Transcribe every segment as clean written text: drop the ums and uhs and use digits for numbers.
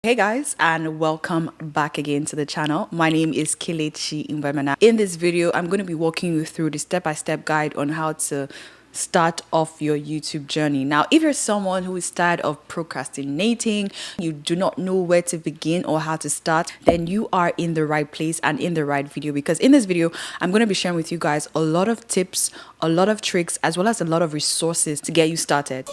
Hey guys, and welcome back again to the channel. My name is Kelechi Mbemana. In this video, I'm going to be walking you through the step-by-step guide on how to start off your YouTube journey. Now, if you're someone who is tired of procrastinating, you do not know where to begin or how to start, then you are in the right place and in the right video, because in this video, I'm going to be sharing with you guys a lot of tips, a lot of tricks, as well as a lot of resources to get you started.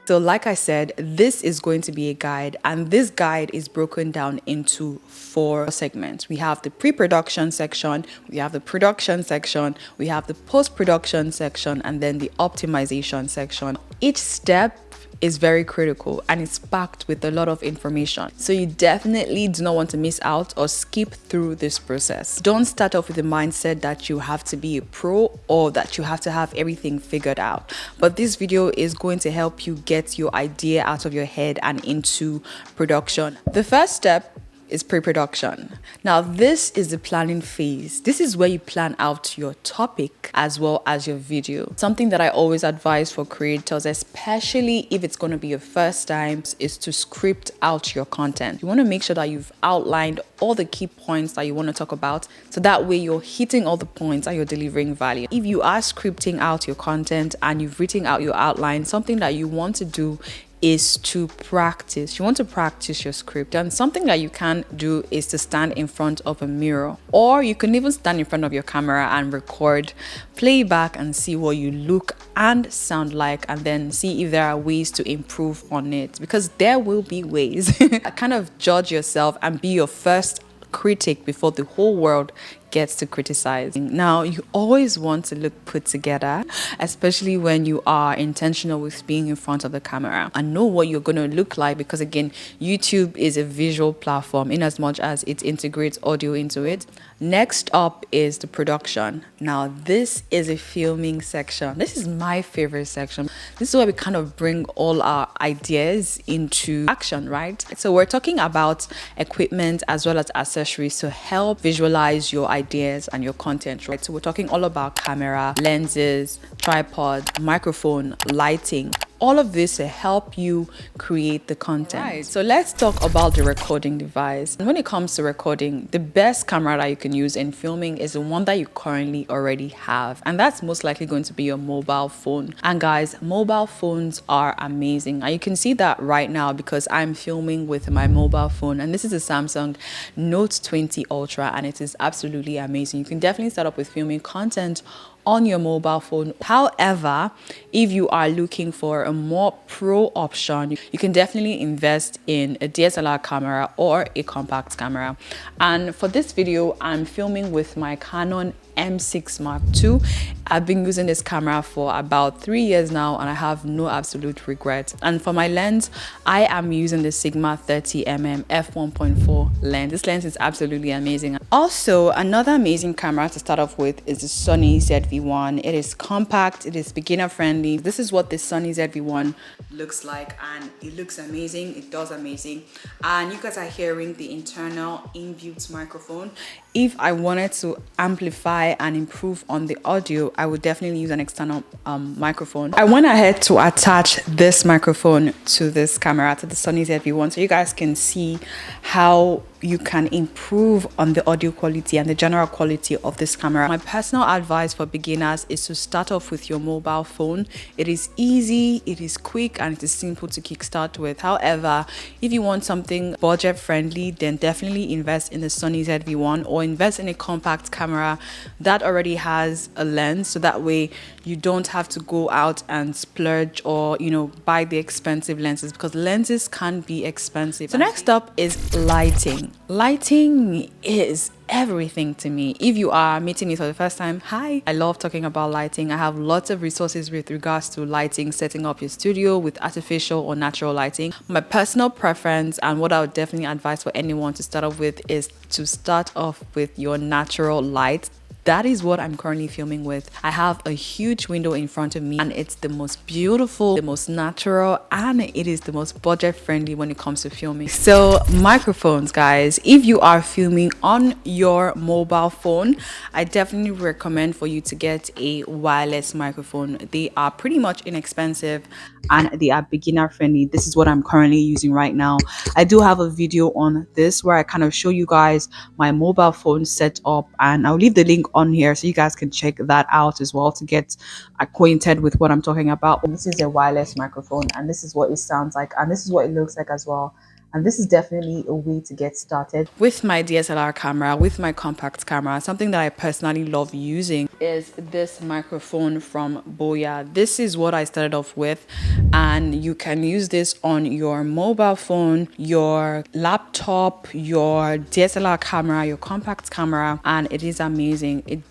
So like I said, this is going to be a guide, and this guide is broken down into 4 segments. We have the pre-production section, we have the production section, we have the post-production section, and then the optimization section. Each step is very critical and it's packed with a lot of information. So you definitely do not want to miss out or skip through this process. Don't start off with the mindset that you have to be a pro or that you have to have everything figured out. But this video is going to help you get your idea out of your head and into production. The first step is pre-production. Now, this is the planning phase. This is where you plan out your topic as well as your video. Something that I always advise for creators, especially if it's going to be your first time, is to script out your content. You want to make sure that you've outlined all the key points that you want to talk about, so that way you're hitting all the points and you're delivering value. If you are scripting out your content and you've written out your outline, something that you want to do is to practice. You want to practice your script, and something that you can do is to stand in front of a mirror, or you can even stand in front of your camera and record, play back and see what you look and sound like, and then see if there are ways to improve on it, because there will be ways. Kind of judge yourself and be your first critic before the whole world gets to criticize. Now, you always want to look put together, especially when you are intentional with being in front of the camera, and know what you're going to look like, because again, YouTube is a visual platform in as much as it integrates audio into it. Next up is the production. Now, this is a filming section. This is my favorite section. This is where we kind of bring all our ideas into action, right? So we're talking about equipment as well as accessories to help visualize your ideas and your content, right? So we're talking all about camera, lenses, tripod, microphone, lighting, all of this to help you create the content. Right. So let's talk about the recording device. And when it comes to recording, the best camera that you can use in filming is the one that you currently already have, and that's most likely going to be your mobile phone. And guys, mobile phones are amazing, and you can see that right now because I'm filming with my mobile phone, and this is a Samsung Note 20 Ultra, and it is absolutely amazing. You can definitely start up with filming content on your mobile phone. However, if you are looking for a more pro option, you can definitely invest in a DSLR camera or a compact camera. And for this video, I'm filming with my Canon M6 Mark II. I've been using this camera for about 3 years now, and I have no absolute regrets. And for my lens, I am using the Sigma 30mm f1.4 lens. This lens is absolutely amazing. Also, another amazing camera to start off with is the Sony ZV-1. It is compact, it is beginner friendly. This is what the Sony ZV-1 looks like, and it looks amazing. It does amazing. And you guys are hearing the internal inbuilt microphone. If I wanted to amplify and improve on the audio, I would definitely use an external microphone. I went ahead to attach this microphone to this camera, to the Sony ZV-1, so you guys can see how you can improve on the audio quality and the general quality of this camera. My personal advice for beginners is to start off with your mobile phone. It is easy, it is quick, and it is simple to kickstart with. However, if you want something budget friendly, then definitely invest in the Sony ZV-1 or invest in a compact camera that already has a lens, so that way you don't have to go out and splurge or, you know, buy the expensive lenses, because lenses can be expensive. So next up is lighting. Lighting is everything to me. If you are meeting me for the first time, hi, I love talking about lighting. I have lots of resources with regards to lighting, setting up your studio with artificial or natural lighting. My personal preference, and what I would definitely advise for anyone to start off with, is to start off with your natural light. that is what I'm currently filming with. I have a huge window in front of me, and it's the most beautiful, the most natural, and it is the most budget friendly when it comes to filming. So microphones, guys, if you are filming on your mobile phone, I definitely recommend for you to get a wireless microphone. They are pretty much inexpensive and they are beginner friendly. This is what I'm currently using right now. I do have a video on this where I kind of show you guys my mobile phone setup, and I'll leave the link on here so you guys can check that out as well to get acquainted with what I'm talking about. This is a wireless microphone, and this is what it sounds like, and this is what it looks like as well. And this is definitely a way to get started with my DSLR camera, with my compact camera. Something that I personally love using is this microphone from Boya. This is what I started off with, and you can use this on your mobile phone, your laptop, your DSLR camera, your compact camera, and it is amazing. It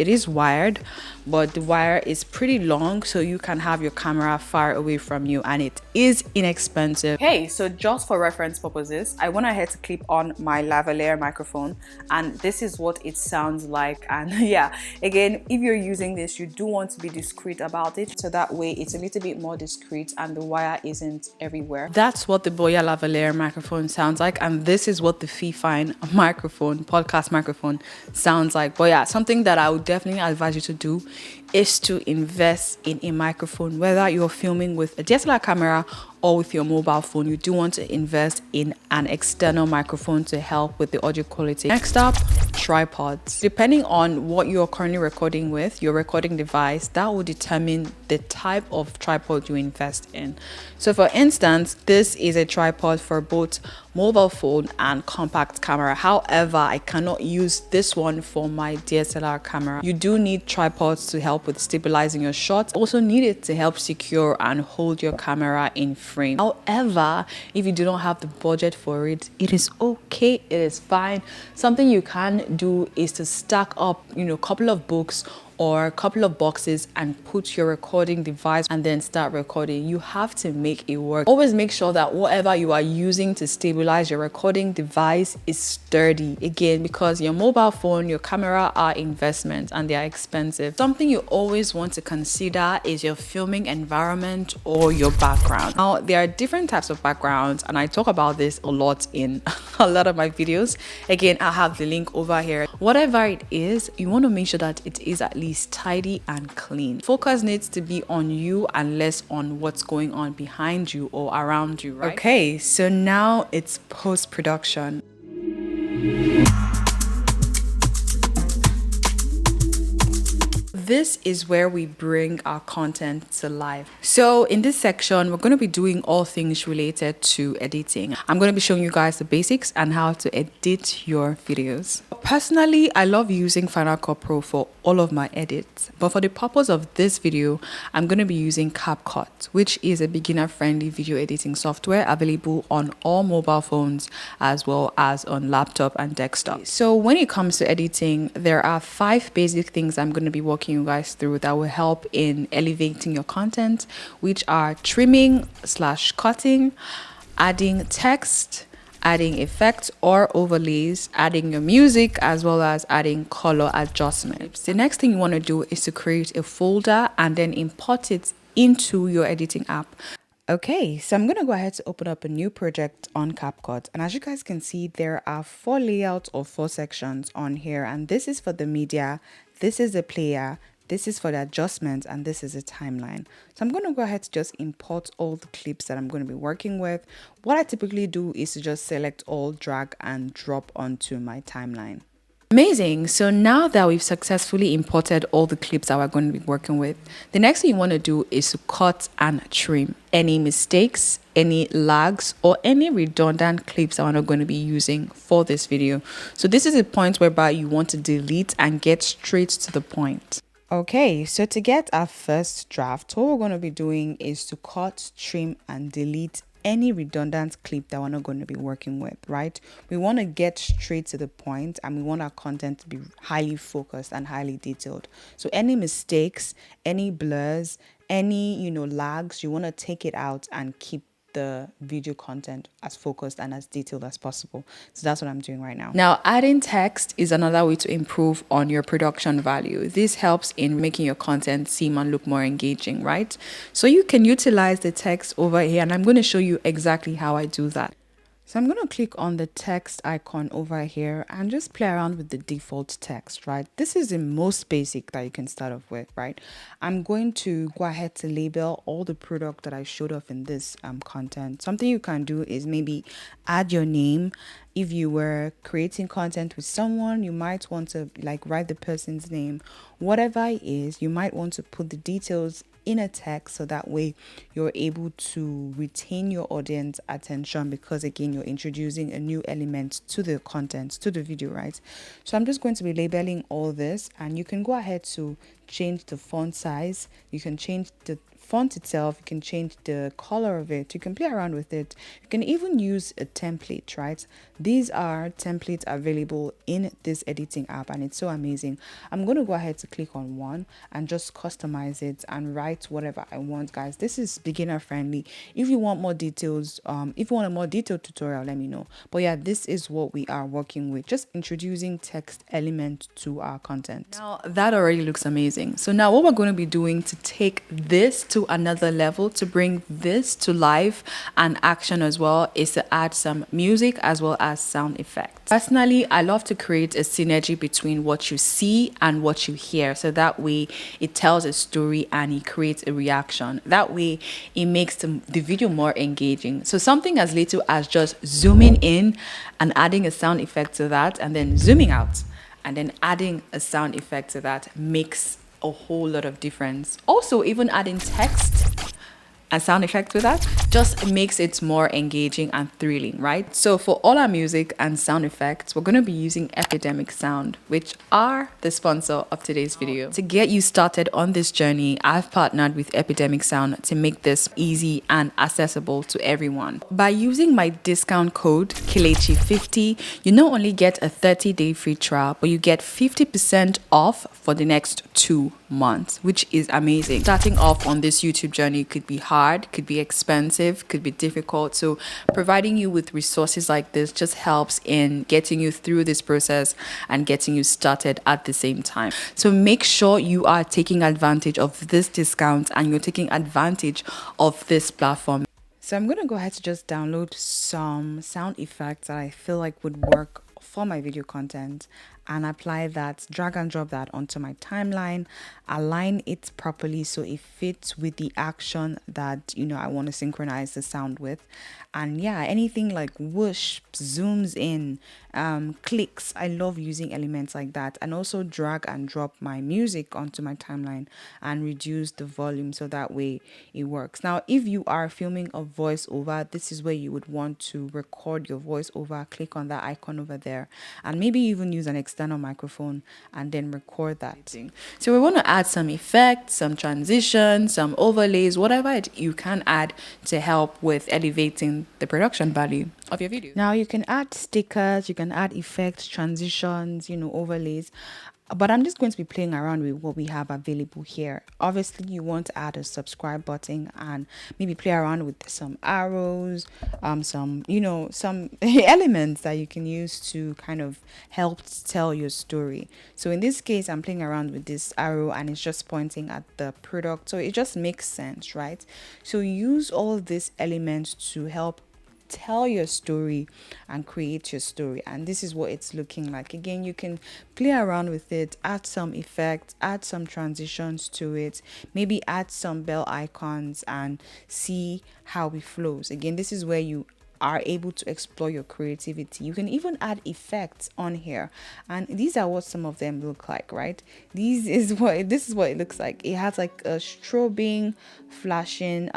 is wired, but the wire is pretty long, so you can have your camera far away from you, and it is inexpensive. Hey, so just for reference purposes, I went ahead to clip on my lavalier microphone, and this is what it sounds like. And yeah, again, if you're using this, you do want to be discreet about it, so that way it's a little bit more discreet and the wire isn't everywhere. That's what the Boya lavalier microphone sounds like, and this is what the Fifine microphone, podcast microphone, sounds like. But yeah, something that I would definitely advise you to do is to invest in a microphone. Whether you're filming with a DSLR camera or with your mobile phone, you do want to invest in an external microphone to help with the audio quality. Next up, tripods. Depending on what you're currently recording with, your recording device, that will determine the type of tripod you invest in. So for instance, this is a tripod for both mobile phone and compact camera. However, I cannot use this one for my DSLR camera. You do need tripods to help with stabilizing your shots. Also need it to help secure and hold your camera in frame. However, if you do not have the budget for it, it is okay, it is fine. Something you can do is to stack up, a couple of books or a couple of boxes and put your recording device and then start recording. You have to make it work. Always make sure that whatever you are using to stabilize your recording device is sturdy. Again, because your mobile phone, your camera are investments and they are expensive. Something you always want to consider is your filming environment or your background. Now, there are different types of backgrounds, and I talk about this a lot in a lot of my videos. Again, I have the link over here. Whatever it is, you want to make sure that it is at least tidy and clean. Focus needs to be on you and less on what's going on behind you or around you, right? Okay, so now it's post-production. This is where we bring our content to life. So in this section, we're going to be doing all things related to editing. I'm going to be showing you guys the basics and how to edit your videos. Personally, I love using Final Cut Pro for all of my edits. But for the purpose of this video, I'm going to be using CapCut, which is a beginner-friendly video editing software available on all mobile phones as well as on laptop and desktop. So when it comes to editing, there are 5 basic things I'm going to be walking you guys through that will help in elevating your content, which are trimming/cutting, adding text, adding effects or overlays, adding your music, as well as adding color adjustments. The next thing you want to do is to create a folder and then import it into your editing app. Okay, so I'm going to go ahead to open up a new project on CapCut. And as you guys can see, there are 4 layouts or 4 sections on here. And this is for the media, this is the player, this is for the adjustments, and this is a timeline. So I'm going to go ahead to just import all the clips that I'm going to be working with. What I typically do is to just select all, drag and drop onto my timeline. Amazing. So now that we've successfully imported all the clips that we're going to be working with, the next thing you want to do is to cut and trim any mistakes, any lags, or any redundant clips that we're not going to be using for this video. So this is a point whereby you want to delete and get straight to the point. Okay, so to get our first draft, what we're going to be doing is to cut, trim, and delete any redundant clip that we're not going to be working with, right? We want to get straight to the point and we want our content to be highly focused and highly detailed. So any mistakes, any blurs, any, lags, you want to take it out and keep the video content as focused and as detailed as possible. So that's what I'm doing right now. Now, adding text is another way to improve on your production value. This helps in making your content seem and look more engaging, right? So you can utilize the text over here, and I'm going to show you exactly how I do that. So I'm going to click on the text icon over here and just play around with the default text, right? This is the most basic that you can start off with, right? I'm going to go ahead to label all the product that I showed off in this content. Something you can do is maybe add your name. If you were creating content with someone, you might want to like write the person's name. Whatever it is, you might want to put the details in a text so that way you're able to retain your audience attention, because again you're introducing a new element to the content, to the video, right? So I'm just going to be labeling all this, and you can go ahead to change the font size, you can change the font itself, you can change the color of it, you can play around with it, you can even use a template, right? These are templates available in this editing app, and it's so amazing. I'm going to go ahead to click on one and just customize it and write whatever I want, guys. This is beginner friendly. If you want more details, if you want a more detailed tutorial, let me know. But yeah, this is what we are working with, just introducing text element to our content. Now that already looks amazing. So now what we're going to be doing to take this to another level, to bring this to life and action as well, is to add some music as well as sound effects. Personally, I love to create a synergy between what you see and what you hear, so that way it tells a story and it creates a reaction. That way it makes the video more engaging. So something as little as just zooming in and adding a sound effect to that, and then zooming out and then adding a sound effect to that, makes a whole lot of difference. Also, even adding text and sound effects with that just makes it more engaging and thrilling, right? So for all our music and sound effects, we're going to be using Epidemic Sound, which are the sponsor of today's video. To get you started on this journey, I've partnered with Epidemic Sound to make this easy and accessible to everyone. By using my discount code Kelechi50, you not only get a 30-day free trial, but you get 50% off for the next 2 months, which is amazing. Starting off on this YouTube journey could be hard, could be expensive, could be difficult. So providing you with resources like this just helps in getting you through this process and getting you started at the same time. So make sure you are taking advantage of this discount and you're taking advantage of this platform. So I'm going to go ahead to just download some sound effects that I feel like would work for my video content and apply that, drag and drop that onto my timeline, align it properly so it fits with the action that, you know, I want to synchronize the sound with. And yeah, anything like whoosh, zooms in, clicks, I love using elements like that. And also drag and drop my music onto my timeline and reduce the volume so that way it works. Now, if you are filming a voiceover, this is where you would want to record your voiceover. Click on that icon over there and maybe even use an external microphone and then record that. So we want to add some effects, some transitions, some overlays, whatever you can add to help with elevating the production value of your video. Now you can add stickers, you can add effects, transitions, you know, overlays. But I'm just going to be playing around with what we have available here. Obviously, you want to add a subscribe button and maybe play around with some arrows, some, you know, some elements that you can use to kind of help tell your story. So in this case, I'm playing around with this arrow and it's just pointing at the product. So it just makes sense, right? So use all of these elements to help tell your story and create your story, and this is what it's looking like. Again, you can play around with it, add some effects, add some transitions to it, maybe add some bell icons and see how it flows. Again, this is where you are able to explore your creativity. You can even add effects on here, and these are what some of them look like, right? This is what it looks like. It has like a strobing, flashing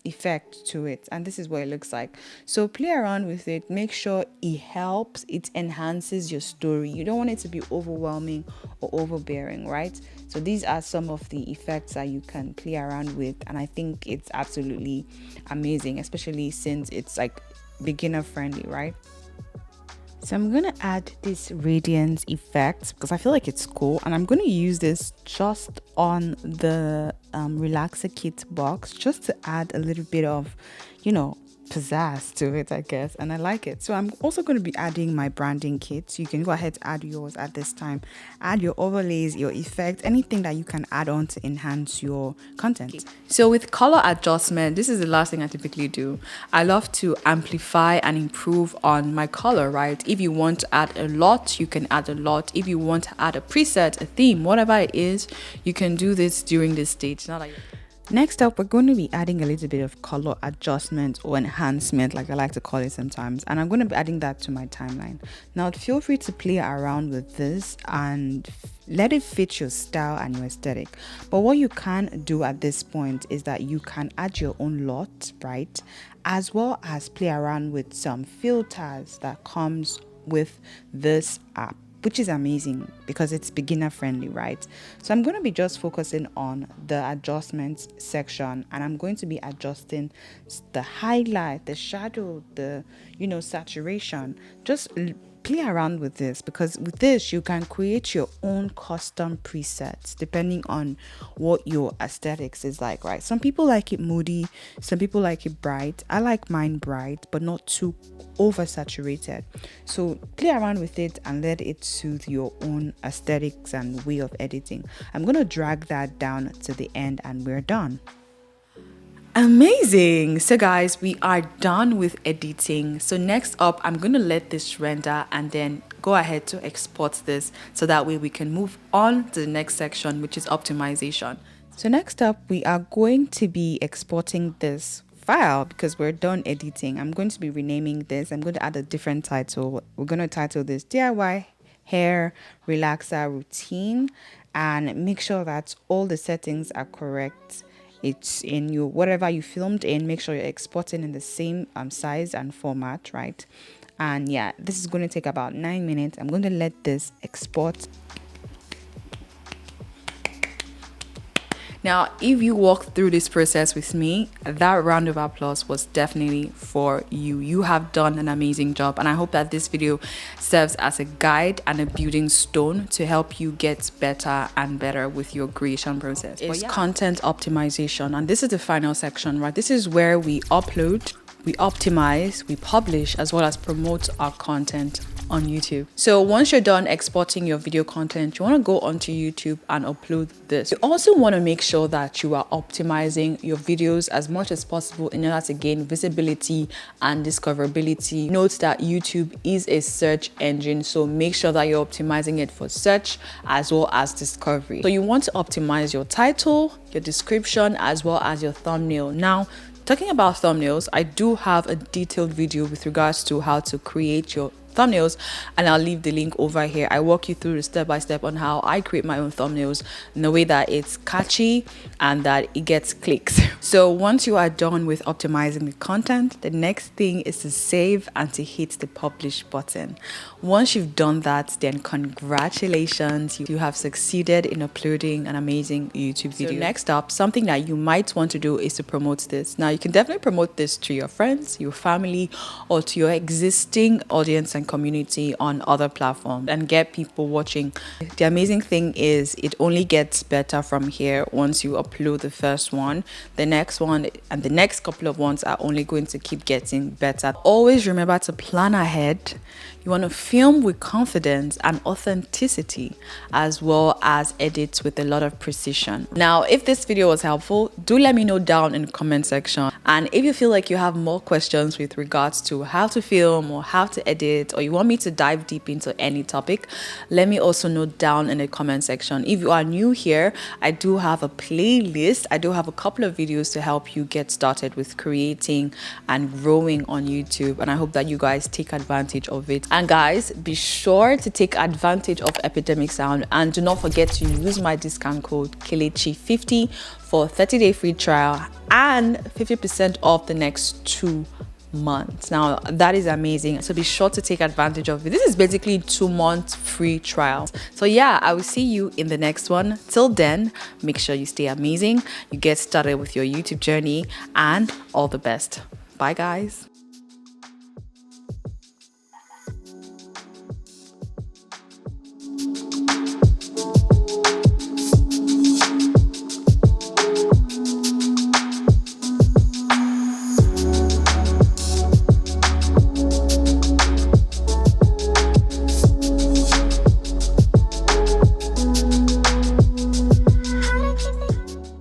effect to it, and this is what it looks like. So play around with it, make sure it helps, it enhances your story. You don't want it to be overwhelming or overbearing, right? So these are some of the effects that you can play around with, and I think it's absolutely amazing, especially since it's like beginner friendly, right? So I'm going to add this radiance effect because I feel like it's cool, and I'm going to use this just on the relaxer kit box just to add a little bit of, you know, pizzazz to it, I guess, and I like it. So I'm also going to be adding my branding kit. You can go ahead to add yours at this time. Add your overlays, your effects, anything that you can add on to enhance your content. Okay. So with color adjustment, this is the last thing I typically do. I love to amplify and improve on my color, right? If you want to add a lot, you can add a lot. If you want to add a preset, a theme, whatever it is, you can do this during this stage. Not like Next up, we're going to be adding a little bit of color adjustment or enhancement, like I like to call it sometimes, and I'm going to be adding that to my timeline. Now, feel free to play around with this and let it fit your style and your aesthetic. But what you can do at this point is that you can add your own lot, right? As well as play around with some filters that comes with this app, which is amazing because it's beginner friendly, right? So I'm going to be just focusing on the adjustments section, and I'm going to be adjusting the highlight, the shadow, the saturation. Just play around with this, because with this you can create your own custom presets depending on what your aesthetics is like, right? Some people like it moody, some people like it bright. I like mine bright but not too oversaturated. So play around with it and let it suit your own aesthetics and way of editing. I'm going to drag that down to the end and we're done. Amazing. So guys, we are done with editing. So next up, I'm going to let this render and then go ahead to export this so that way we can move on to the next section, which is optimization. So next up, we are going to be exporting this file because we're done editing. I'm going to be renaming this. I'm going to add a different title. We're going to title this DIY Hair Relaxer Routine and make sure that all the settings are correct. It's in your whatever you filmed in. Make sure you're exporting in the same size and format, right? And yeah, this is going to take about 9 minutes. I'm going to let this export. Now, if you walk through this process with me, that round of applause was definitely for you. You have done an amazing job, and I hope that this video serves as a guide and a building stone to help you get better and better with your creation process. It's content optimization, and this is the final section, right? This is where we upload, we optimize, we publish, as well as promote our content on YouTube. So once you're done exporting your video content, you want to go onto YouTube and upload this. You also want to make sure that you are optimizing your videos as much as possible in order to gain visibility and discoverability. Note that YouTube is a search engine, so make sure that you're optimizing it for search as well as discovery. So you want to optimize your title, your description, as well as your thumbnail. Now, talking about thumbnails, I do have a detailed video with regards to how to create your thumbnails, and I'll leave the link over here. I walk you through the step-by-step on how I create my own thumbnails in a way that it's catchy and that it gets clicks. So once you are done with optimizing the content, the next thing is to save and to hit the publish button. Once you've done that, then congratulations, you have succeeded in uploading an amazing YouTube video. So next up, something that you might want to do is to promote this. Now, you can definitely promote this to your friends, your family, or to your existing audience and community on other platforms and get people watching. The amazing thing is it only gets better from here. Once you upload the first one, the next one and the next couple of ones are only going to keep getting better. Always remember to plan ahead. You want to film with confidence and authenticity, as well as edit with a lot of precision. Now, if this video was helpful, do let me know down in the comment section. And if you feel like you have more questions with regards to how to film or how to edit, or you want me to dive deep into any topic, let me also know down in the comment section. If you are new here, I do have a playlist. I do have a couple of videos to help you get started with creating and growing on YouTube. And I hope that you guys take advantage of it. And guys, be sure to take advantage of Epidemic Sound and do not forget to use my discount code Kelechi50 for 30-day free trial and 50% off the next 2 months. Now, that is amazing. So be sure to take advantage of it. This is basically 2 months free trial. So yeah, I will see you in the next one. Till then, make sure you stay amazing, you get started with your YouTube journey, and all the best. Bye guys.